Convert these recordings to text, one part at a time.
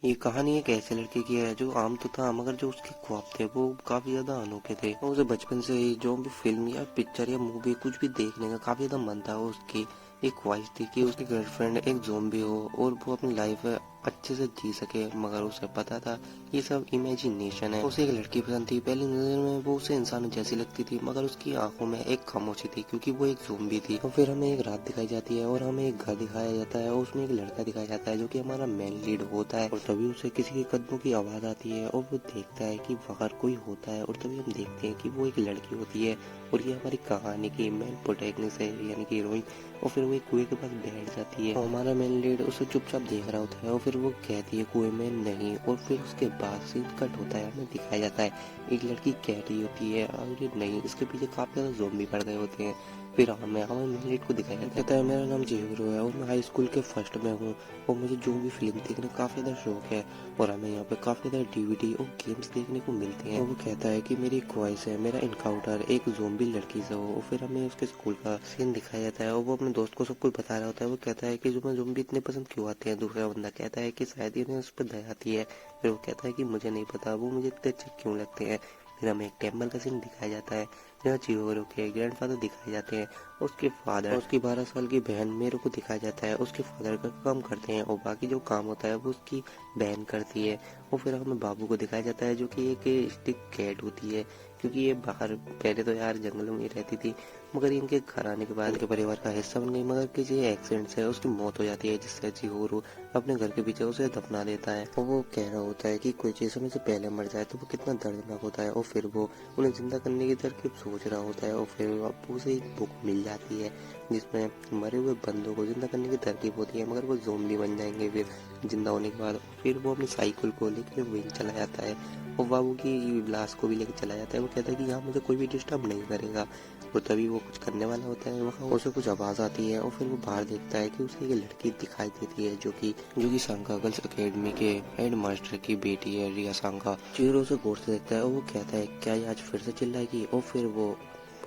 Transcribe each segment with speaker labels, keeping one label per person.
Speaker 1: ये कहानी एक ऐसे लड़के की है जो आम तो था मगर जो उसके ख्वाब थे वो काफी ज्यादा अनोखे थे। और उसे बचपन से ही जो भी फिल्म या पिक्चर या मूवी कुछ भी देखने का काफी ज्यादा मन था। उसकी एक ख्वाहिश थी कि उसकी गर्लफ्रेंड एक ज़ॉम्बी हो और वो अपनी लाइफ अच्छे से जी सके, मगर उसे पता था ये सब इमेजिनेशन है। उसे एक लड़की पसंद थी। पहली नजर में वो उसे इंसान जैसी लगती थी मगर उसकी आंखों में एक खामोशी थी क्योंकि वो एक ज़ॉम्बी थी। और फिर हमें एक रात दिखाई जाती है और हमें एक घर दिखाया जाता है और उसमें एक लड़का दिखाया जाता है जो कि हमारा मेन लीड होता है। और तभी उसे किसी के कदमों की आवाज आती है और वो देखता है कि बाहर कोई होता है। और तभी हम देखते हैं कि वो एक लड़की होती है और ये हमारी कहानी की मेन प्रोटैगनिस्ट है, यानी कि हीरोइन। और फिर वो एक कुएं के पास बैठ जाती है और हमारा मेन लीड उसे चुपचाप देख रहा होता है और फिर वो कहती है कुएं में नहीं। और फिर उसके बाद सीन कट होता है, हमें दिखाया जाता है एक लड़की कह रही होती है और ये नहीं, इसके पीछे काफी ज्यादा ज़ॉम्बी पड़ गए होते हैं। फिर हमें हमें मेन लीड को दिखाया जाता है, कहता है मेरा नाम जीरो है और मैं हाई स्कूल के फर्स्ट में हूँ और मुझे जो भी फिल्म देखने का काफी ज्यादा शौक है और हमें यहाँ पे काफी ज्यादा डीवीडी और गेम्स देखने को मिलते हैं। और वो कहता है कि मेरी ख्वाहिश है मेरा इनकाउंटर एक ज़ॉम्बी लड़की से हो। और फिर हमें उसके स्कूल का सीन दिखाया जाता है और वो अपने दोस्त को सब कुछ बता रहा होता है। वो कहता है कि जो मैं ज़ॉम्बी इतने पसंद क्यों आते हैं। दूसरा बंदा कहता है कि शायद इन्हें उस पर दया आती है। फिर वो कहता है कि मुझे नहीं पता वो मुझे इतने अच्छे क्यों लगते हैं। फिर हमें एक टेम्पल का सीन दिखाया जाता है जहाँ चिहोरो के ग्रैंडफादर दिखाए जाते हैं, उसके फादर और उसकी 12 साल की बहन मेरे को दिखाया जाता है। उसके फादर का काम करते हैं और बाकी जो काम होता है वो उसकी बहन करती है। और फिर हमें बाबू को दिखाया जाता है जो कि एक स्टिक कैट होती है, क्योंकि ये बाहर पहले तो यार जंगलों में ही रहती थी मगर इनके घर आने के बाद इनके परिवार का हिस्सा बन गई। मगर किसी एक्सीडेंट से उसकी मौत हो जाती है जिससे चिहोरो अपने घर के पीछे उसे दफना देता है। और वो कह रहा होता है कि कोई चीज समय से पहले मर जाए तो वो कितना दर्दनाक होता है। और फिर वो उन्हें जिंदा करने की तरकीब सोच रहा होता है और फिर आपको उसे एक बुक मिल जाती है जिसमें मरे हुए बंदों को जिंदा करने की तरकीब होती है मगर वो ज़ॉम्बी बन जाएंगे फिर जिंदा होने के बाद। फिर वो अपनी साइकिल को लेकर वहीं चला जाता है और बाबू की लाश को भी लेकर चला जाता है। वो कहता है कि यहाँ मुझे कोई भी डिस्टर्ब नहीं करेगा। और तभी वो कुछ करने वाला होता है, वहाँ उसे कुछ आवाज आती है और फिर वो बाहर देखता है कि उसे एक लड़की दिखाई देती है जो कि सांगा गर्ल्स अकेडमी के हेड मास्टर की बेटी है, रिया सांगा। चिहिरो उसे गौर से देखता है और वो कहता है क्या ये आज फिर से चिल्लाएगी। और फिर वो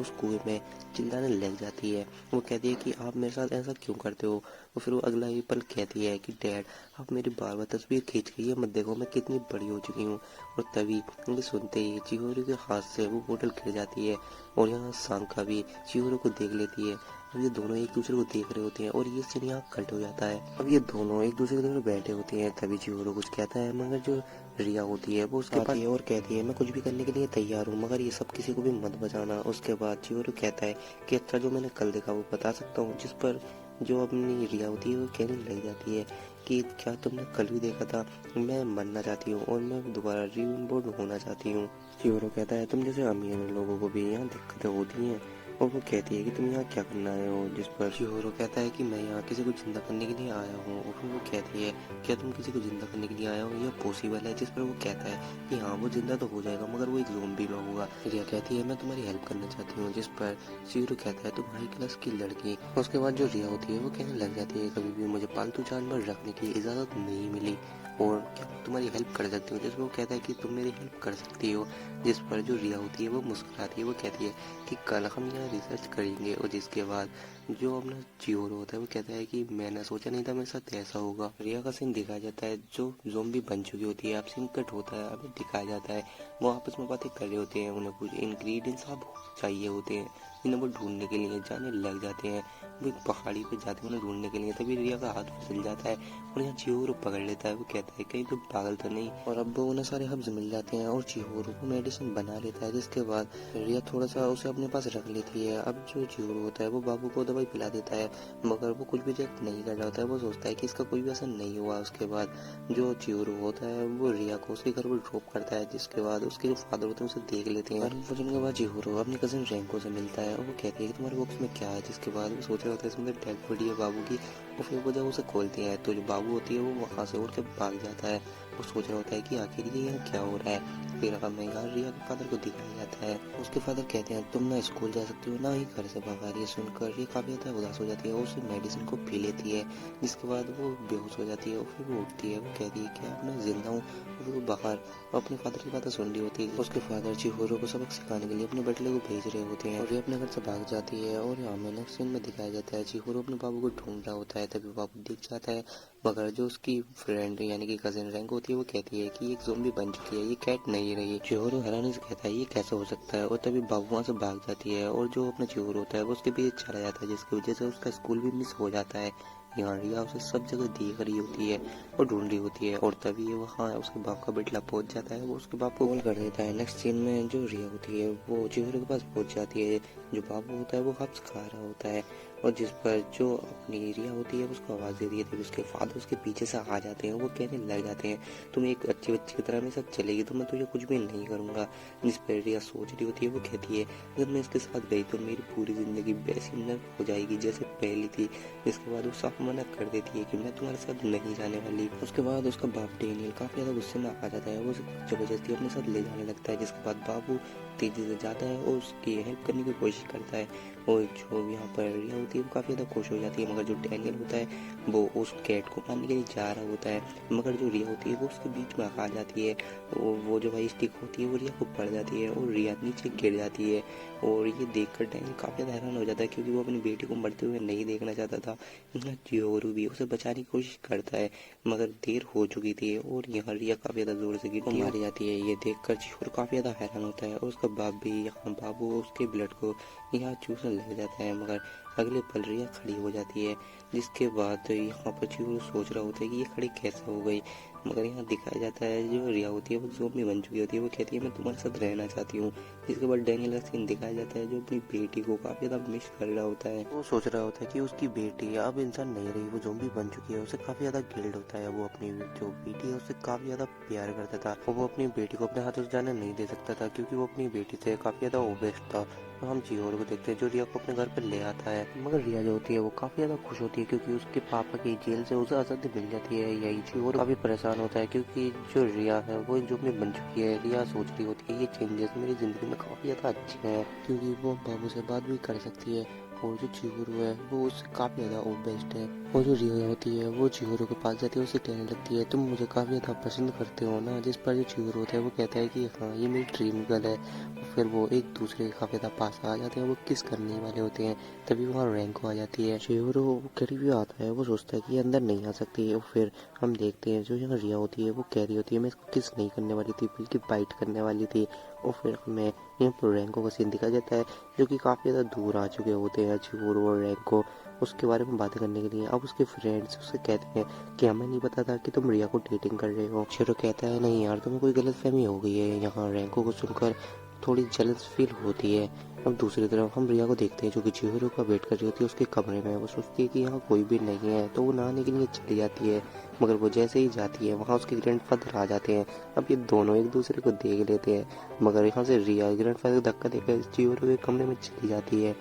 Speaker 1: उस कुएं में चिल्लाने लग जाती है। वो कहती है कि आप मेरे साथ ऐसा क्यों करते हो। और फिर वो अगला ही पल कहती है कि डैड आप मेरी बार बार तस्वीर खींच के ये मत देखो मैं कितनी बड़ी हो चुकी हूँ। और तभी ये सुनते ही चिहोरो के हाथ से वो बोतल गिर जाती है और यहाँ सांका भी चिहोरो को देख लेती है। अब ये दोनों एक दूसरे को देख रहे होते हैं और ये सीन यहाँ कट हो जाता है। अब ये दोनों एक दूसरे के तरफ बैठे होते हैं, तभी चिहोरो कुछ कहता है मगर जो रिया होती है वो उसके पास और कहती है मैं कुछ भी करने के लिए तैयार हूँ मगर ये सब किसी को भी मत बचाना। उसके बाद चिहोरो कहता है कि अच्छा जो मैंने कल देखा वो बता सकता हूँ, जिस पर जो अपनी रिया होती है वो कहने लग जाती है कि क्या तुमने कल भी देखा था, मैं मरना चाहती हूँ और मैं दोबारा रीबोर्न होना चाहती हूँ। चियोरो कहता है तुम जैसे अमीर लोगों को भी यहाँ दिक्कतें होती हैं। और वो कहती है कि तुम यहाँ क्या करना आए हो, जिस पर चियोरो कहता है कि मैं यहाँ किसी को जिंदा करने के लिए आया हूँ। और फिर वो कहती है क्या तुम किसी को जिंदा करने के लिए आए हो, यह पॉसिबल है। जिस पर वो कहता है कि हाँ वो जिंदा तो हो जाएगा मगर वो एक ज़ॉम्बी में होगा। रिया कहती है मैं तुम्हारी हेल्प करना चाहती हूँ, जिस पर चियोरो कहता है तुम हाई क्लास की लड़की। उसके बाद जो रिया होती है वो कहने लग जाती है कभी भी मुझे पालतू जानवर रखने की इजाजत नहीं मिली और क्या मैं तुम्हारी हेल्प कर सकती हूँ। जिसमें वो कहता है कि तुम मेरी हेल्प कर सकती हो, जिस पर जो रिया होती है वो मुस्कुराती है। वो कहती है कि कल हम यहाँ रिसर्च करेंगे। और जिसके बाद जो अपना चियोर होता है वो कहता है कि मैंने सोचा नहीं था मेरे साथ ऐसा होगा। रिया का सीन दिखाया जाता है जो ज़ॉम्बी बन चुकी होती है। अब सीन कट होता है, अभी दिखाया जाता है वो आपस में बातें कर रहे होते हैं, उन्हें कुछ इंग्रेडिएंट्स अब चाहिए होते हैं जिन्हें वो ढूंढने के लिए जाने लग जाते हैं। वो एक पहाड़ी पे जाते हैं उन्हें ढूंढने के लिए, तभी रिया का हाथ फिसल जाता है और यहाँ चिहोरो पकड़ लेता है। वो कहता है कहीं तो पागल तो नहीं। और अब वो उन्हें सारे हब्स मिल जाते हैं और चिहोरो को मेडिसिन बना लेता है, जिसके बाद रिया थोड़ा सा उसे अपने पास रख लेती है। अब जो चिहोरो होता है वो बाबू को दवाई पिला देता है मगर वो कुछ भी रिएक्ट नहीं कर रहा होता है। वो सोचता है कि इसका कोई भी असर नहीं हुआ। उसके बाद जो चिहोरो होता है वो रिया को उसके घर पर ड्रॉप करता है, जिसके बाद उसके जो फादर होते हैं उसे देख लेते हैं। और भोजन के बाद चिहोरो अपनी कजिन रेंको से मिलता है और वो कहती है कि तुम्हारे बॉक्स में क्या है। जिसके बाद वो सोच रहा होता है इसमें डेड बॉडी है बाबू की। और फिर वो जब उसे खोलते हैं तो जो बाबू होती है वो वहाँ से उड़ के भाग जाता है। वो सोच रहा होता है कि आखिर ये यहाँ क्या हो रहा है। फिर हमें यहाँ रिया के फादर को दिखाया जाता है। उसके फादर कहते हैं तुम ना स्कूल जा सकती हो ना ही घर से बाहर। ये सुनकर ये काफी ज्यादा उदास हो जाती है और उसे मेडिसिन को पी लेती है, जिसके बाद वो बेहोश हो जाती है और फिर वो उठती है। वो कहती है कि अब मैं जिंदा हूँ। और फिर वो बाहर अपने फादर की बातें सुन रही होती है। उसके फादर चिहोरो को सबक सिखाने के लिए अपने बटले को भेज रहे होते हैं और वे अपने घर से भाग जाती है और हमें नेक्स्ट सीन में दिखाया जाता है चिहिरो अपने बाबू को ढूंढ रहा होता है। तभी बाबू दिख जाता है, मगर जो उसकी फ्रेंड यानी कि कजिन रैंको होती है वो कहती है कि ये एक ज़ॉम्बी बन चुकी है, ये कैट नहीं रही। चिहिरो हैरानी से कहता है ये कैसे हो सकता है, और तभी बाबू वहाँ से भाग जाती है और जो अपना चिहिरो होता है वो उसके पीछे चला जाता है, जिसकी वजह से उसका स्कूल भी मिस हो जाता है। यहाँ रिया उसे सब जगह देख रही होती है और ढूंढ रही होती है, और तभी ये वहाँ उसके बाप का बेटला पहुंच जाता है। वो उसके बाप को कॉल कर देता है। नेक्स्ट सीन में जो रिया होती है वो चिहिरो के पास पहुंच जाती है। जो बाबू होता है वो हब्स खा रहा होता है, और जिस पर जो अपनी रिया होती है उसको आवाज़ दे दी है। तभी उसके फादर उसके पीछे से आ जाते हैं। वो कहने लग जाते हैं तुम एक अच्छी बच्ची की तरह मेरे साथ चलेगी तो मैं तुझे कुछ भी नहीं करूँगा। जिस पर रिया सोच रही होती है, वो कहती है अगर मैं इसके साथ गई तो मेरी पूरी ज़िंदगी वैसी नर्क हो जाएगी जैसे पहली थी। इसके बाद वो साफ मना कर देती है कि मैं तुम्हारे साथ नहीं जाने वाली। उसके बाद उसका बाप डेनियल काफ़ी ज़्यादा गुस्से में आ जाता है, वो उसे जबरदस्ती अपने साथ ले जाने लगता है। जिसके बाद बाबू तेजी से जाता है और उसकी हेल्प करने की कोशिश करता है, और जो यहाँ पर रिया होती है वो काफ़ी ज़्यादा खुश हो जाती है। मगर जो डैनियल होता है वो उस कैट को मारने के लिए जा रहा होता है, मगर जो रिया होती है वो उसके बीच में आ जाती है। वो जो भाई स्टिक होती है वो रिया को पड़ जाती है और रिया नीचे गिर जाती है। और ये देखकर डैनियल काफ़ी ज़्यादा हैरान हो जाता है, क्योंकि वो अपनी बेटी को मरते हुए नहीं देखना चाहता था। यहाँ चियोरू भी उसे बचाने की कोशिश करता है, मगर देर हो चुकी थी और यहाँ रिया काफ़ी ज़्यादा जोर से गिरती है, मारी जाती है। ये देखकर चियोरू काफ़ी ज़्यादा हैरान होता है, और उसका बाप भी यहाँ बाबू उसके ब्लड को यहाँ चूसने लग जाता है। मगर अगले पल रिया खड़ी हो जाती है, जिसके बाद यहाँ पर चियोरू सोच रहा होता है कि ये खड़ी कैसे हो गई। मगर यहाँ दिखाया जाता है जो रिया होती है वो ज़ॉम्बी बन चुकी होती है। वो कहती है मैं तुम्हारे साथ रहना चाहती हूँ। जिसके बाद डैनियल का सीन दिखाया जाता है जो अपनी बेटी को काफ़ी ज़्यादा मिस कर रहा होता है। वो सोच रहा होता है कि उसकी बेटी अब इंसान नहीं रही, वो ज़ॉम्बी बन चुकी है। उसे काफ़ी ज़्यादा गिल्ट होता है। वो अपनी जो बेटी है उससे काफ़ी ज़्यादा प्यार करता था, और वो अपनी बेटी को अपने हाथों से जाने नहीं दे सकता था, क्योंकि वो अपनी बेटी से काफ़ी ज़्यादा ओबेस्ट था। तो हम चियोरू को देखते हैं जो रिया को अपने घर पर ले आता है। मगर रिया जो होती है वो काफ़ी ज़्यादा खुश होती है, क्योंकि उसके पापा की जेल से उसे आज़ादी मिल जाती है। यही चियोरू काफ़ी परेशान होता है, क्योंकि जो रिया है वो जो भी बन चुकी है। रिया सोच रही होती है ये चेंजेस मेरी ज़िंदगी में काफ़ी ज़्यादा अच्छे हैं, क्योंकि वो बाबू से बात भी कर सकती है, और जो चियोरू है वो उससे काफ़ी ज़्यादा बेस्ट है। और जो रिया होती है वो चियोरू के पास जाती है, उससे कहने लगती है तुम मुझे काफ़ी ज़्यादा पसंद करते हो ना। जिस पर जो चियोरू होता है वो कहता है कि हाँ ये मेरी ड्रीम गर्ल है। फिर वो एक दूसरे के काफ़ी ज़्यादा पास आ जाते हैं, वो किस करने वाले होते हैं। तभी वहाँ रैंको आ जाती है। चियोरू करीब ही आता है, वो सोचता है कि ये अंदर नहीं आ सकती। और फिर हम देखते हैं जो यहाँ रिया होती है वो कह रही होती है मैं इसको किस नहीं करने वाली थी, बल्कि बाइट करने वाली थी। और फिर हमें यहाँ पर रैंको का सीन दिखाया जाता है, जो कि काफ़ी ज़्यादा दूर आ चुके होते हैं चियोरू और रैंको उसके बारे में बातें करने के लिए। अब उसके फ्रेंड्स उससे कहते हैं कि हमें नहीं पता था कि तुम रिया को डेटिंग कर रहे हो। चियोरू कहता है नहीं यार तुम्हें कोई गलतफहमी हो गई है। यहाँ रैंको को सुनकर थोड़ी जलन फील होती है। अब दूसरी तरफ हम रिया को देखते हैं जो कि चिहिरो का वेट कर रही होती है उसके कमरे में। वो सोचती है कि यहाँ कोई भी नहीं है, तो वो नहाने के लिए चली जाती है। मगर वो जैसे ही जाती है वहाँ उसके ग्रैंडफादर आ जाते हैं। अब ये दोनों एक दूसरे को देख लेते हैं, मगर यहाँ से रिया ग्रैंडफादर को धक्का देकर चिहिरो के कमरे में चली जाती है।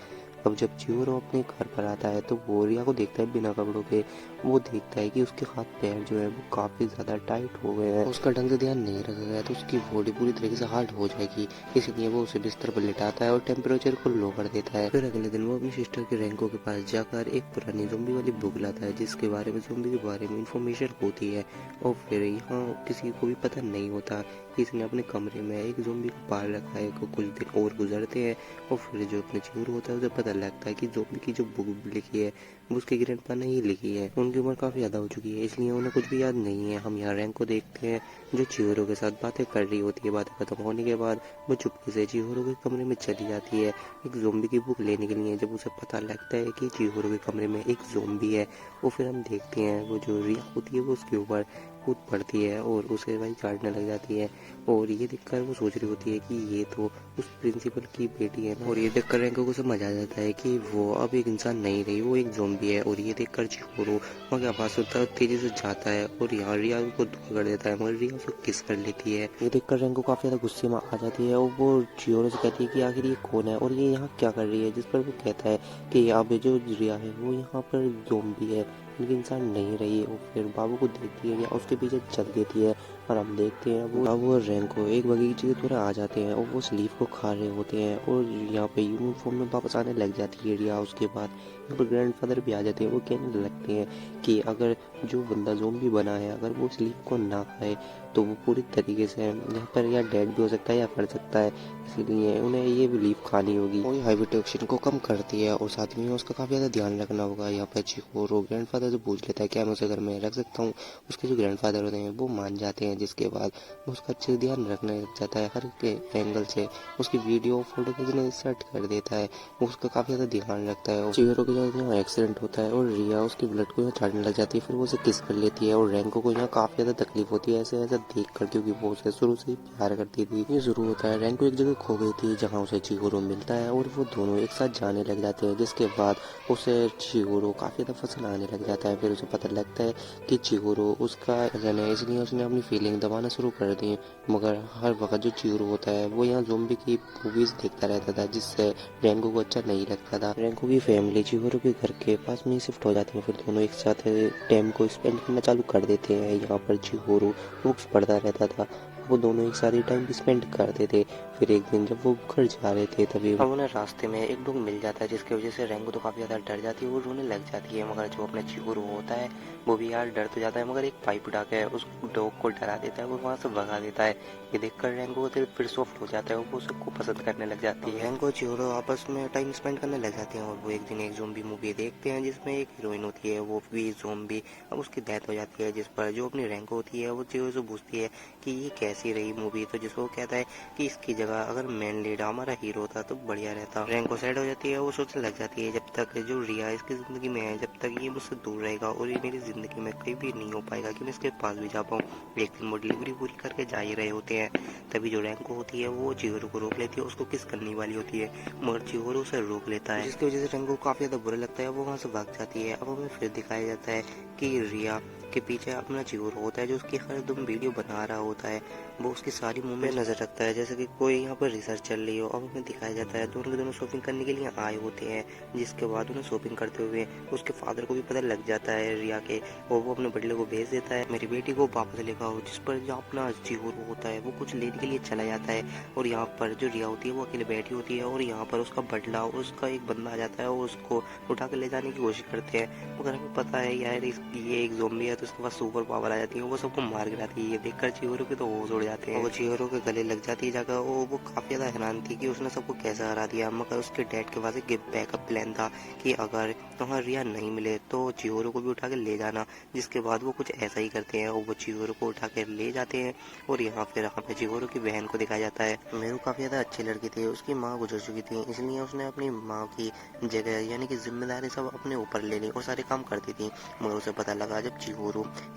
Speaker 1: अब जब चिहिरो अपने घर पर आता है तो वो रिया को देखता है बिना कपड़ों के। वो देखता है कि उसके हाथ पैर जो है वो काफ़ी ज़्यादा टाइट हो गए हैं, उसका ढंग से ध्यान नहीं रखा गया तो उसकी बॉडी पूरी तरीके से हार्ड हो जाएगी। इसलिए वो उसे बिस्तर पर लिटाता है और टेम्परेचर को लो कर देता है। फिर अगले दिन वो अपनी सिस्टर के रैंको के पास जाकर एक पुरानी ज़ॉम्बी वाली बुक लाता है, जिसके बारे में ज़ॉम्बी के बारे में इंफॉर्मेशन होती है। और फिर यहाँ किसी को भी पता नहीं होता कि इसने अपने कमरे में एक ज़ॉम्बी को पाल रखा है। कुछ दिन और गुजरते हैं और फिर जो अपने चिहिरो होता है उसे पता लगता है कि ज़ॉम्बी की जो बुक लिखी है वो उसके ग्रैंडपा ने ही लिखी है। उनकी उम्र काफ़ी ज़्यादा हो चुकी है, इसलिए उन्हें कुछ भी याद नहीं है। हम यहाँ रैंक को देखते हैं जो चिहिरो के साथ बातें कर रही होती है। बातें खत्म होने के बाद वो चुपके से चिहिरो के कमरे में चली जाती है एक ज़ॉम्बी की बुक लेने के लिए। जब उसे पता लगता है कि चिहिरो के कमरे में एक ज़ॉम्बी है, वो फिर हम देखते हैं वो जो रिया होती है वो उसके ऊपर कूद पड़ती है और उसे वही काटने लग जाती है। और ये देखकर वो सोच रही होती है कि ये तो उस प्रिंसिपल की बेटी है ना। और ये देखकर रैंको को समझ आ जाता है कि वो अब एक इंसान नहीं रही, वो एक ज़ॉम्बी है। और ये देखकर चिहिरो वहाँ के पास होता है, तेजी से जाता है और यहाँ रिया को धोखा कर देता है, मगर रिया उसको किस कर लेती है। ये देखकर रैंको काफ़ी ज़्यादा गुस्से में आ जाती है और वो चिहिरो से कहती है कि आखिर ये कौन है और ये यहाँ क्या कर रही है। जिस पर वो कहता है कि यहाँ पे जो रिया है वो यहाँ पर ज़ॉम्बी है, लेकिन इंसान नहीं रही। और फिर बाबू को देखती है या उसके पीछे चल देती है और हम देखते हैं वो रैंको एक बगीचे की तरह आ जाते हैं और वो स्लीव को खा रहे होते हैं और यहाँ पे यूनिफॉर्म में वापस आने लग जाती है रिया। उसके बाद यहाँ पर ग्रैंडफादर भी आ जाते हैं। वो कहने लगते हैं कि अगर जो बंदा ज़ॉम्बी बना है अगर वो इस लीफ को ना खाए तो वो पूरी तरीके से यहाँ पर या डेड भी हो सकता है या कर सकता है, इसीलिए उन्हें ये लीफ खानी होगी। वो हाइब्रिडेशन को कम करती है और साथ में उसका काफ़ी ज़्यादा ध्यान रखना होगा। यहाँ पर चिकोरो ग्रैंडफादर से पूछ लेता है क्या मैं उसे घर में रख सकता हूँ। उसके जो ग्रैंडफादर होते हैं वो मान जाते हैं, जिसके बाद वो उसका अच्छे से ध्यान रखने लग जाता है। हर एक एंगल से उसकी वीडियो फोटो खींचने सेट कर देता है। वो उसका काफ़ी ज़्यादा ध्यान रखता है। चिहिरो के साथ यहाँ एक्सीडेंट होता है और रिया उसके ब्लड को यहाँ छाटने लग जाती है। फिर वो उसे किस कर लेती है और रैंको को यहाँ काफ़ी ज़्यादा तकलीफ होती है ऐसे ऐसा देख कर, क्योंकि वो उसे शुरू से ही प्यार करती थी। ये शुरू होता है रैंको एक जगह खो गई थी जहाँ उसे चिहिरो मिलता है और वो दोनों एक साथ जाने लग जाते हैं, जिसके बाद उसे चिहिरो काफ़ी ज़्यादा पसंद आने लग जाता है। फिर उसे पता लगता है कि चिहिरो उसका जन है, इसलिए उसने अपनी फीलिंग दबाना शुरू कर दी। मगर हर वक्त जो चिहिरो होता है वो यहाँ ज़ॉम्बी की मूवीज़ देखता रहता था, जिससे रैंको को अच्छा नहीं लगता था। रैंको की फैमिली चिहिरो के घर के पास में ही शिफ्ट हो जाती है। फिर दोनों एक साथ टाइम को स्पेंड करना चालू कर देते हैं। यहाँ पर चिहिरो बुक्स पढ़ता रहता था, वो दोनों एक साथ ही टाइम स्पेंड करते थे। फिर एक दिन जब वो घर जा रहे थे तभी अब उन्हें रास्ते में एक डॉग मिल जाता है, जिसकी वजह से रैंको तो काफ़ी ज़्यादा डर जाती है, वो रोने लग जाती है। मगर जो अपना चिहिरो होता है वो भी यार डर तो जाता है, मगर एक पाइप उठा के उस डॉग को डरा देता है, वो वहाँ से भगा देता है। ये देखकर रैंको को दिल फिर सॉफ्ट हो जाता है और वो उसको पसंद करने लग जाती है। रैंको और चिहिरो आपस में टाइम स्पेंड करने लग जाते हैं और वो एक दिन एक ज़ॉम्बी मूवी देखते हैं जिसमें एक हीरोइन होती है वो भी ज़ॉम्बी। अब उसकी डेथ हो जाती है, जिस पर जो अपनी रैंको होती है वो चिहिरो से पूछती है कि ये कैसी रही मूवी, तो जिसको कहता है कि इसकी जगह अगर मेन लीड हमारा हीरो होता तो बढ़िया रहता। रैंको सेट हो जाती है, वो सोचने लग जाती है जब तक जो रिया इसकी जिंदगी में है जब तक ये मुझसे दूर रहेगा और ये मेरी जिंदगी में कहीं भी नहीं हो पाएगा कि मैं इसके पास भी जा पाऊँ। एक दिन वो डिलीवरी पूरी करके जा ही रहे होते हैं, तभी जो रैंको होती है वो चिहिरो को रोक लेती है, उसको किस करने वाली होती है, मगर चिहिरो उसे रोक लेता है, जिसकी वजह से रैंको को काफी ज्यादा बुरा लगता है, वो वहाँ से भाग जाती है। अब हमें फिर दिखाया जाता है कि रिया के पीछे अपना चिहिरो होता है जो उसकी हर दम वीडियो बना रहा होता है, वो उसकी सारी मूवमेंट नजर रखता है जैसे कि कोई यहाँ पर रिसर्च चल रही हो। अब हमें दिखाया जाता है दोनों के दोनों शॉपिंग करने के लिए आए होते हैं, जिसके बाद उन्हें शॉपिंग करते हुए उसके फादर को भी पता लग जाता है रिया के, और वो अपने बटले को भेज देता है मेरी बेटी को वापस लेकर आओ, जिस पर जो अपना चिहिरो होता है वो कुछ लेने के लिए चला जाता है। और यहाँ पर जो रिया होती है वो अकेले बैठी होती है और यहाँ पर उसका बटला और उसका एक बंदा आ जाता है और उसको उठा कर ले जाने की कोशिश करते हैं, मगर हमें पता है यार ये एक ज़ॉम्बी है तो उसके पास सुपर पावर आ जाती है, वो सबको मार गिराती है। ये देखकर चिहिरो के तो होश उड़ जाते हैं, वो चिहिरो के गले लग जाती है जाकर। वो काफी ज्यादा हैरान थी कि उसने सबको कैसे हरा दिया, मगर उसके डैड के पास एक बैकअप प्लान था कि अगर तुम्हारा रिया नहीं मिले तो चिहिरो को भी उठा के ले जाना, जिसके बाद वो कुछ ऐसा ही करते हैं और वो चिहिरो को उठा के ले जाते हैं। और यहाँ फिर हमें चिहिरो की बहन को दिखाया जाता है। मेरू काफी ज्यादा अच्छी लड़की थी, उसकी माँ गुजर चुकी थी, इसलिए उसने अपनी माँ की जगह यानी कि जिम्मेदारी सब अपने ऊपर ले ली और सारे काम करती थी। मगर उसे पता लगा जब चिहिरो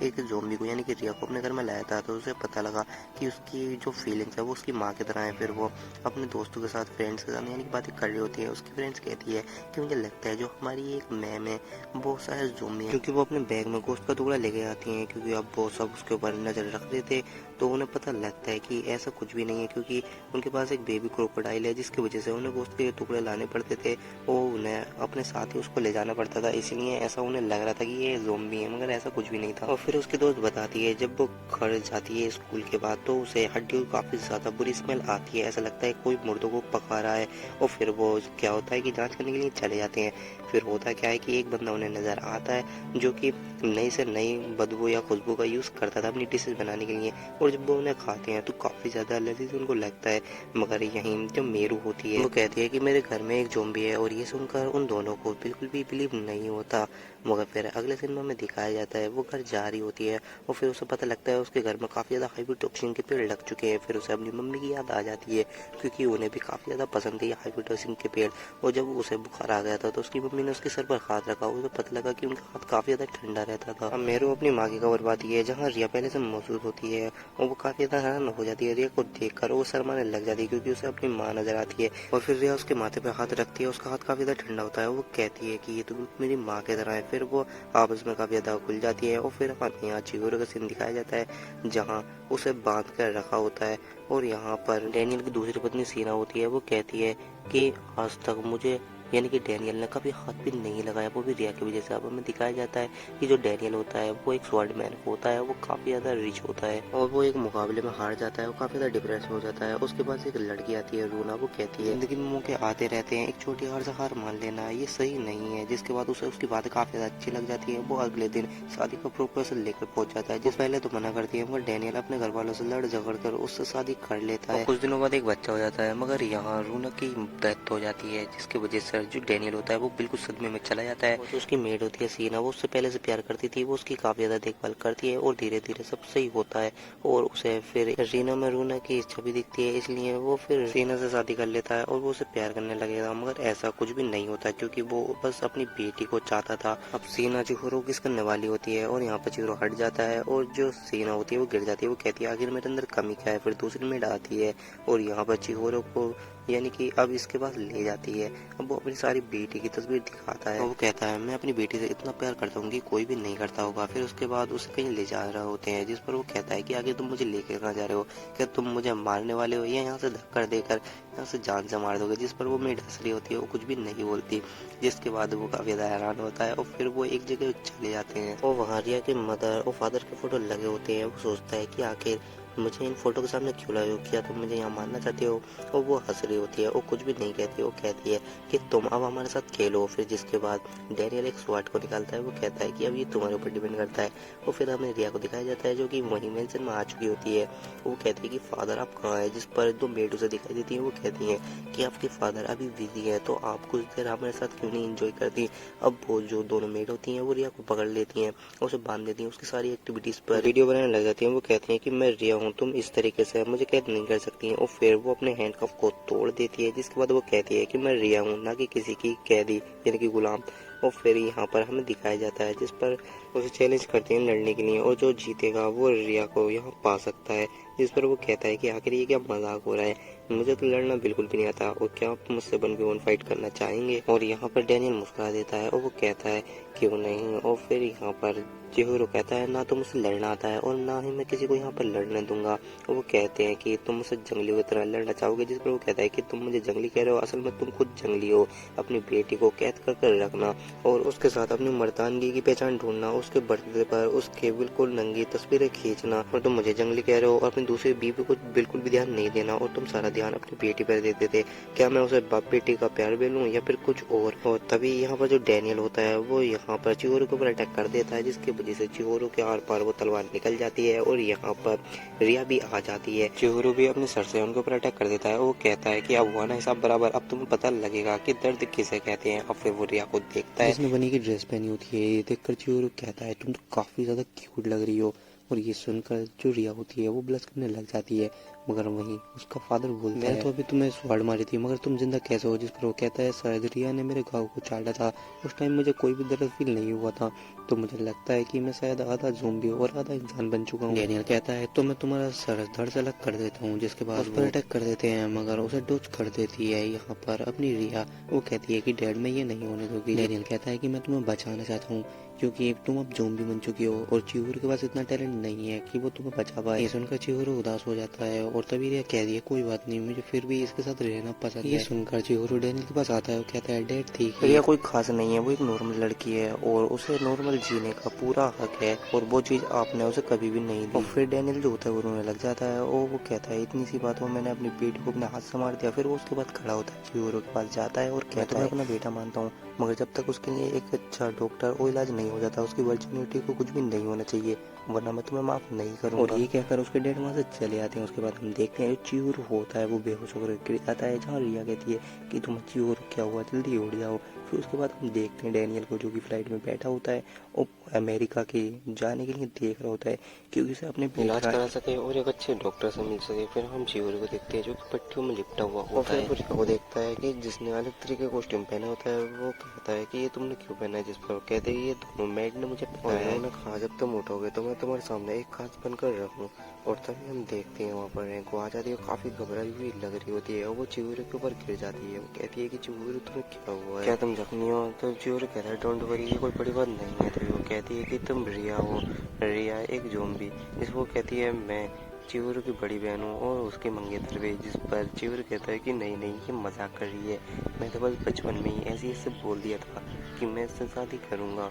Speaker 1: एक ज़ॉम्बी को यानी कि रिया को अपने घर में लाया था तो उसे पता लगा कि उसकी जो फीलिंग्स है वो उसकी माँ की तरह है। फिर वो अपने दोस्तों के साथ फ्रेंड्स के साथ यानी कि बातें कर रही होती है। उसकी फ्रेंड्स कहती है कि मुझे लगता है जो हमारी एक मैम है वो शायद ज़ॉम्बी है, क्योंकि वो अपने बैग में गोश्त का टुकड़ा लेके आती हैं, क्योंकि अब वो सब उसके ऊपर नजर रख रहे थे तो उन्हें पता लगता है कि ऐसा कुछ भी नहीं है, क्योंकि उनके पास एक बेबी क्रोकोडाइल है जिसकी वजह से उन्हें गोश्त के टुकड़े लाने पड़ते थे और उन्हें अपने साथ ही उसको ले जाना पड़ता था, इसलिए ऐसा उन्हें लग रहा था कि ये ज़ॉम्बी है, मगर ऐसा कुछ भी नहीं था। और फिर उसकी दोस्त बताती है जब वो घर जाती है स्कूल के बाद तो उसे हड्डियों की काफी ज्यादा बुरी स्मेल आती है, ऐसा लगता है कोई मुर्दों को पका रहा है। और फिर वो क्या होता है कि जांच करने के लिए चले जाते हैं। फिर होता क्या है कि एक बंदा उन्हें नजर आता है जो कि नई से नई बदबू या खुशबू का यूज करता था अपनी डिशेज बनाने के लिए, और जब वो उन्हें खाते हैं तो काफी ज्यादा लजीज उनको लगता है। मगर यहीं जो मेरू होती है वो कहती है कि मेरे घर में एक ज़ॉम्बी है, और ये सुनकर उन दोनों को बिल्कुल भी बिलीव नहीं होता। मगर फिर अगले सिनेमा में दिखाया जाता है वो घर जा रही होती है और फिर उसे पता लगता है उसके घर में काफ़ी ज़्यादा हाइब्रिड ऑक्सीजन के पेड़ लग चुके हैं। फिर उसे अपनी मम्मी की याद आ जाती है, क्योंकि उन्हें भी काफ़ी ज़्यादा पसंद थे ये हाइब्रिड ऑक्सीजन के पेड़। और जब उसे बुखार आ गया था तो उसकी मम्मी ने उसके सर पर हाथ रखा, उसे पता लगा कि उनका हाथ काफ़ी ज़्यादा ठंडा रहता था। अब मेरू अपनी माँ की खबर पाती है जहाँ रिया पहले से मौजूद होती है और वो काफ़ी ज़्यादा हैरान हो जाती है रिया को देखकर, वो शर्माने लग जाती है क्योंकि उसे अपनी माँ नजर आती है। और फिर रिया उसके माथे पर हाथ रखती है, उसका हाथ काफ़ी ज़्यादा ठंडा होता है, वो कहती है कि ये तो मेरी माँ की तरह है। फिर वो आपस में काफी ज्यादा खुल जाती है और फिर हमें यहाँ चिहिरो का सीन दिखाया जाता है जहाँ उसे बांध कर रखा होता है। और यहाँ पर डैनियल की दूसरी पत्नी सीना होती है, वो कहती है कि आज तक मुझे यानी कि डैनियल ने कभी हाथ भी नहीं लगाया, वो भी रिया की वजह से। अब हमें दिखाया जाता है कि जो डैनियल होता है वो एक स्वॉर्डमैन होता है, वो काफ़ी ज़्यादा रिच होता है और वो एक मुकाबले में हार जाता है, वो काफ़ी ज़्यादा डिप्रेस हो जाता है। उसके बाद एक लड़की आती है रूना, वो कहती है जिंदगी में मौके आते रहते हैं, एक छोटी हार से हार मान लेना ये सही नहीं है। जिसके बाद उसे उसकी बातें काफ़ी ज़्यादा अच्छी लग जाती है। वो अगले दिन शादी का प्रपोजल लेकर पहुंच जाता है, जिस पहले तो मना करती है, मगर डैनियल अपने घर वालों से लड़ झगड़ कर उससे शादी कर लेता है। कुछ दिनों बाद एक बच्चा हो जाता है, मगर यहाँ रूना की डेथ हो जाती है, जिसकी वजह से जो डैनियल होता है वो बिल्कुल सदमे में चला जाता है। जो उसकी मेड होती है सीना, वो उससे पहले से प्यार करती थी, वो उसकी काफी ज्यादा देखभाल करती है और धीरे धीरे सब सही होता है। और उसे फिर रीना में रूना की इच्छा भी दिखती है, इसलिए वो फिर सीना से शादी कर लेता है और वो उसे प्यार करने लगेगा। मगर ऐसा कुछ भी नहीं होता, क्योंकि वो बस अपनी बेटी को चाहता था। अब सीना चिहुरो किस करने वाली होती है और यहाँ पर चिहुरो हट जाता है और जो सीना होती है वो गिर जाती है। वो कहती है आखिर मेरे अंदर कमी क्या है। फिर दूसरी मेड आती है और यहाँ पर चिहुरो को यानी कि अब इसके पास ले जाती है। अब वो अपनी सारी बेटी की तस्वीर दिखाता है। वो कहता है मैं अपनी बेटी से इतना प्यार करता हूँ कि कोई भी नहीं करता होगा। फिर उसके बाद उसे कहीं ले जा रहे होते हैं, जिस पर वो कहता है कि आगे तुम मुझे लेकर कहाँ जा रहे हो, क्या तुम मुझे मारने वाले हो या यहाँ से धक्का देकर यहाँ से जान से मार दोगे। जिस पर वो मेड हंस रही होती है, वो कुछ भी नहीं बोलती। जिसके बाद वो काफी ज्यादा हैरान होता है और फिर वो एक जगह चले जाते हैं और वहाँ रिया के मदर और फादर के फोटो लगे होते हैं। वो सोचता है कि आखिर मुझे इन फोटो के सामने क्यों लाए हो, क्या तुम मुझे यहाँ मारना चाहते हो। और वो हंस रही होती है और कुछ भी नहीं कहती। वो कहती है कि तुम अब हमारे साथ खेलो। फिर जिसके बाद डैनियल एक स्वॉर्ड को निकालता है। वो कहता है कि अब ये तुम्हारे ऊपर डिपेंड करता है। और फिर हमें रिया को दिखाया जाता है जो कि वही मेंशन में आ चुकी होती है। वो कहती है कि फादर आप कहाँ है, जिस पर दो मेड उसे दिखाई देती है। वो कहती है कि आपके फादर अभी बिजी है, तो आप कुछ देर हमारे साथ क्यों नहीं एंजॉय करती। अब वो जो दोनों मेड होती हैं वो रिया को पकड़ लेती हैं और उसे बांध देती हैं, उसकी सारी एक्टिविटीज पर वीडियो बनाने लग जाती हैं। वो कहती हैं कि मैं रिया हूँ, तुम इस तरीके से मुझे कैद नहीं कर सकती हैं। और फिर वो अपने हैंडकफ को तोड़ देती है, जिसके बाद वो कहती है कि मैं रिया हूँ, ना कि किसी की कैदी यानी कि गुलाम। और फिर यहाँ पर हमें दिखाया जाता है जिस पर उसे चैलेंज करते हैं लड़ने के लिए और जो जीतेगा वो रिया को यहाँ पा सकता है। जिस पर वो कहता है कि आखिर ये क्या मजाक हो रहा है, मुझे तो लड़ना बिल्कुल भी नहीं आता और क्या आप मुझसे 1v1 फाइट करना चाहेंगे। और यहाँ पर डैनियल मुस्कुरा देता है और वो कहता है क्यों नहीं। और फिर यहाँ पर चिहुरो कहता है ना तो मुझसे लड़ना आता है और ना ही मैं किसी को यहाँ पर लड़ने दूंगा। और वो कहते हैं कि तुम मुझसे जंगलियों की तरह लड़ना चाहोगे। जिस पर वो कहता है कि तुम मुझे जंगली कह रहे हो, असल में तुम खुद जंगली हो। अपनी बेटी को कैद कर रखना और उसके साथ अपनी मर्दानगी की पहचान ढूंढना, उसके बर्थडे पर उसके बिल्कुल नंगी तस्वीरें खींचना, और तुम मुझे जंगली कह रहे हो और अपनी दूसरी बीवी को बिल्कुल भी ध्यान नहीं देना और तुम सारा ध्यान अपनी बेटी पर देते थे। क्या मैं उसे बाप बेटी का प्यार बेलूं या फिर कुछ और तभी यहाँ पर जो डैनियल होता है वो यहाँ पर चिहुरो के ऊपर अटैक कर देता है, जिसकी वजह से चिहुरो के आर पार वो तलवार निकल जाती है और यहाँ पर रिया भी आ जाती है। चिहुरो भी अपने सर से उनके ऊपर अटैक कर देता है। वो कहता है कि अब हुआ ना हिसाब बराबर, अब तुम्हें पता लगेगा कि दर्द किसे कहते हैं। अब फिर वो रिया को देखता है जिसने बनी की ड्रेस पहनी होती है। ये देखकर चिहुरो कहता है तुम तो काफी ज्यादा क्यूट लग रही हो। और ये सुनकर जो रिया होती है वो ब्लश करने लग जाती है, मगर वहीं उसका फादर बोलता है मैं तो अभी तुम्हें स्वाड मारी थी, मगर तुम जिंदा कैसे हो। जिस पर वो कहता है शायद रिया ने मेरे घाव को चाटा था, उस टाइम मुझे कोई भी दर्द फील नहीं हुआ था, तो मुझे लगता है कि मैं शायद आधा ज़ोंबी और आधा इंसान बन चुका हूँ। डैनियल कहता है तो मैं तुम्हारा सर धड़ से अलग कर देता हूँ। जिसके बाद उस पर अटैक कर देते हैं, मगर उसे डोज कर देती है यहाँ पर अपनी रिया। वो कहती है कि डैड मैं ये नहीं होने दूंगी। डैनियल कहता है कि मैं तुम्हें बचाना चाहता हूँ क्योंकि तुम अब ज़ोंबी बन चुकी हो और चिहुरो के पास इतना टैलेंट नहीं है कि वो तुम्हें बचा पाए। ये सुनकर चिहुरो उदास हो जाता है और तभी रिया कह रही है कोई बात नहीं, मुझे फिर भी इसके साथ रहना पसंद है। ये सुनकर चिहुरो डैनियल के पास आता है और कहता है डैड ठीक है, रिया कोई खास नहीं है, वो एक नॉर्मल लड़की है और उसे नॉर्मल जीने का पूरा हक है और वो चीज आपने उसे कभी भी नहीं दी। और फिर डैनियल जो होता है वो रोने लग जाता है और वो कहता है इतनी सी बात हो मैंने अपनी बेटी को अपने हाथ से मार दिया। फिर वो उसके बाद खड़ा होता है, चिहुरो के पास जाता है और कहता है मैं अपना बेटा मानता हूँ, मगर जब तक उसके लिए एक अच्छा डॉक्टर और इलाज नहीं हो जाता उसकी वर्जिनिटी को कुछ भी नहीं होना चाहिए, वरना मैं तुम्हें माफ नहीं करूंगा। और ये कहकर उसके डैड वहां से चले आते हैं। उसके बाद हम देखते हैं चिहुरो होता है वो बेहोश होकर गिर जाता है, जहाँ रिया कहती है कि तुम चिहुरो क्या हुआ, जल्दी उड़ जाओ। फिर उसके बाद हम देखते हैं डैनियल को जो कि फ्लाइट में बैठा होता है और अमेरिका के जाने के लिए देख रहा होता है क्योंकि उसे अपने इलाज करा सके और एक अच्छे डॉक्टर से मिल सके। फिर हम चिहुरो को देखते हैं जो कि पट्टियों में लिपटा हुआ होता है। फिर वो देखता है कि जिसने अलग तरीके का कॉस्ट्यूम पहना होता है वो कहता है कि ये तुमने क्यों पहना है। जिस पर कहते हैं ये दोनों मेड ने मुझे पहनाया है। उन्होंने कहा जब तुम उठोगे तो मैं तुम्हारे सामने एक खास बनकर रहूं। और तभी हम देखते हैं वहाँ पर रैंको आ जाती है, काफी घबराई हुई लग रही होती है और वो चिहुरो के ऊपर गिर जाती है। वो कहती है कि चिहुरो तुम्हें क्या हुआ है, क्या तुम जख्मी हो। तो चिहुरो कहता है डोंट वरी, ये कोई बड़ी बात नहीं है। तो वो कहती है कि तुम रिया हो, रिया एक ज़ोंबी। जिस वो कहती है मैं चिवरो की बड़ी बहन हूँ और उसके मंगेतर भी, जिस पर चिवरो कहता है कि नहीं नहीं ये मजाक कर रही है, मैं तो बस बचपन में ही ऐसे इससे बोल दिया था कि मैं इससे शादी करूंगा।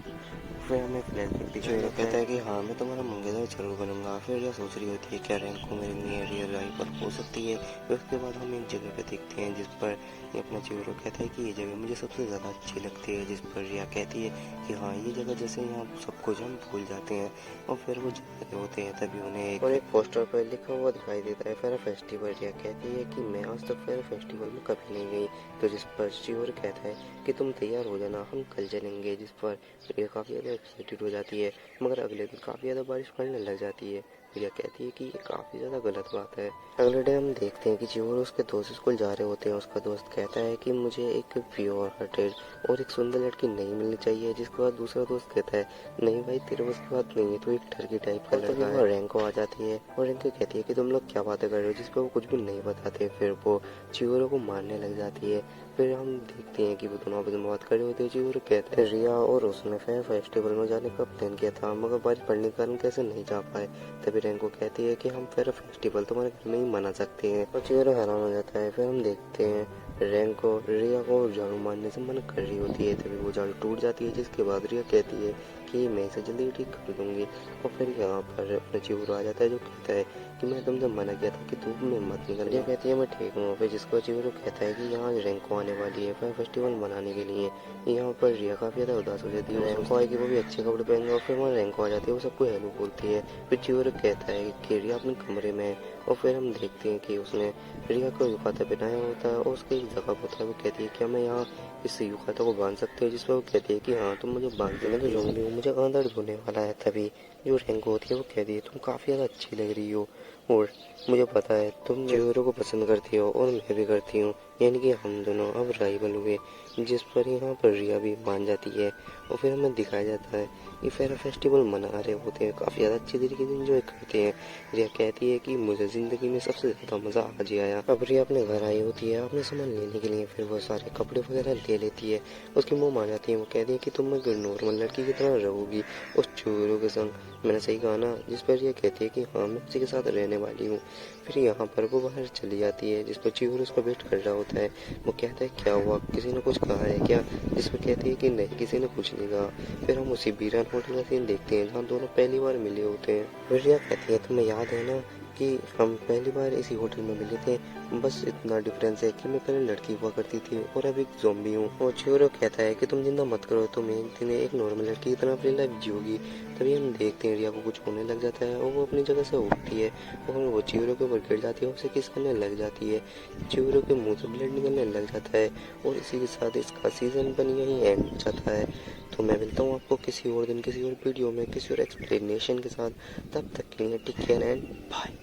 Speaker 1: फिर हमें फ्लैशबैक दिखाया जाता कहता है कि हाँ मैं तुम्हारा मंगेतर जरूर बनूंगा। फिर यह सोच रही होती है क्या रैंको मेरी नई रियल लाइफ पर हो सकती है। फिर उसके बाद हम एक जगह पे देखते हैं जिस पर ये अपना चिवरो कहता है कि ये जगह मुझे सबसे ज़्यादा अच्छी लगती है, जिस पर रिया कहती है कि हाँ ये जगह जैसे यहाँ सब कुछ हम भूल जाते हैं। और फिर वो जा रहे होते हैं तभी उन्हें एक पोस्टर पर लिखा हुआ दिखाई देता है फेरा फेस्टिवल। रिया कहती है कि मैं आज तक फेरा फेस्टिवल में कभी नहीं गई। तो जिस पर चिवरो कहता है कि तुम तैयार हो जाना हम कल चलेंगे, जिस पर रिया काफ़ी ज़्यादा एक्साइटेड हो जाती है। मगर अगले दिन काफ़ी ज़्यादा बारिश पड़ने लग जाती है। रिया कहती है कि ये काफ़ी ज़्यादा गलत बात है। अगले डे हम देखते हैं कि चिवरो उसके दोस्त स्कूल जा रहे होते हैं। उसका दोस्त कहता है कि मुझे एक प्योर हार्टेड और एक सुंदर लड़की नहीं मिलनी चाहिए, जिसके बाद दूसरा दोस्त कहता है नहीं भाई तेरे बस की बात नहीं है, तो एक ठरकी टाइप का लड़का है। रैंको आ जाती है और रैंको कहती है कि तुम लोग क्या बातें कर रहे हो, जिस पर वो कुछ भी नहीं बताते। फिर वो चिवरो को मारने लग जाती है। फिर हम देखते हैं कि वो दोनों आपस में बात कर रहे होते हैं। चिवरो कहते हैं रिया और उसने फेयर फेस्टिवल में जाने का प्लान किया था, मगर बारिश पड़ने के कारण कैसे नहीं जा पाए। तभी रैंको कहती है कि हम फेयर फेस्टिवल तुम्हारे घर में ही मना सकते हैं, और चिवरो हैरान हो जाता है। फिर हम देखते हैं रैंको रिया को झाड़ू मारने से मना कर रही होती है। तभी वो झाड़ू टूट जाती है, जिसके बाद रिया कहती है कि मैं इसे जल्दी ठीक कर दूंगी। और फिर यहाँ पर अपना चिवरो आ जाता है जो कहता है कि मैं तुमसे मना किया था कि धूप में मत निकल। रिया कहती है मैं ठीक हूँ। फिर जिसको चिवरो कहता है कि यहाँ रैंको आने वाली है फेयर फेस्टिवल मनाने के लिए। यहाँ पर रिया काफी ज्यादा उदास हो जाती है। रैंको आएगी, वो भी अच्छे कपड़े पहनेंगे। और फिर वहाँ रैंको आ जाती है, वो सबको हेलो बोलती है। फिर चिवरो कहता है कि रिया अपने कमरे में है। और फिर हम देखते हैं कि उसने रिया को युकाता पहनाया होता है और उसके एक जगह होता है। वो कहती है क्या मैं यहाँ इस युकाता को बांध सकते हो, जिसमें वो कहती है कि हाँ तुम मुझे बांध देना, तो ज़ॉम्बी हूँ, मुझे अंदर धोने वाला है। तभी जो रैंको होती है वो कहती है तुम काफी ज्यादा अच्छी लग रही हो और मुझे पता है तुम चिवरो को पसंद करती हो और मैं भी करती हूँ, यानी कि हम दोनों अब राइवल हुए। जिस पर यहाँ पर रिया भी मान जाती है। और फिर हमें दिखाया जाता है कि फेरा फेस्टिवल मना रहे होते हैं, काफी ज्यादा अच्छी तरीके से एंजॉय करते हैं। रिया कहती है कि मुझे जिंदगी में सबसे ज्यादा मजा आज ही आया। अब रिया अपने घर आई होती है अपने सामान लेने के लिए। फिर वो सारे कपड़े वगैरह ले लेती है। उसकी मोम आ जाती है, वो कहती है कि तुम एक नॉर्मल लड़की की तरह रहोगी उस चिवरो के संग, मैंने सही कहा ना। जिस पर रिया कहती है कि हाँ मैं उसी के साथ रहने वाली हूँ। फिर यहाँ पर वो बाहर चली जाती है, जिस पर चिवरो उसका वेट कर रहा होता है। वो कहता है क्या हुआ, किसी ने कुछ कहा है क्या, जिस पर कहती है कि नहीं किसी ने कुछ नहीं कहा। फिर हम उसी बीरान होटल का सीन देखते हैं जहाँ दोनों पहली बार मिले होते हैं। फिर रिया कहती है तुम्हें याद है ना कि हम पहली बार इसी होटल में मिले थे, बस इतना डिफरेंस है कि मैं पहले लड़की हुआ करती थी और अब एक ज़ॉम्बी हूँ। और चिवरो कहता है कि तुम जिंदा मत करो, तुम एक दिन एक नॉर्मल लड़की की तरह अपनी लाइफ जियोगी। तभी हम देखते हैं रिया को कुछ होने लग जाता है और वो अपनी जगह से उठती है और वो चिवरो के ऊपर गिर जाती है और उसे किस करने लग जाती है। चिवरो के मुंह से ब्लड निकलने लग जाता है और इसी के साथ इसका सीजन 1 यही एंड हो जाता है। तो मैं मिलता हूँ आपको किसी और दिन किसी और वीडियो में किसी और एक्सप्लेनेशन के साथ। तब तक के लिए टेक केयर एंड बाय।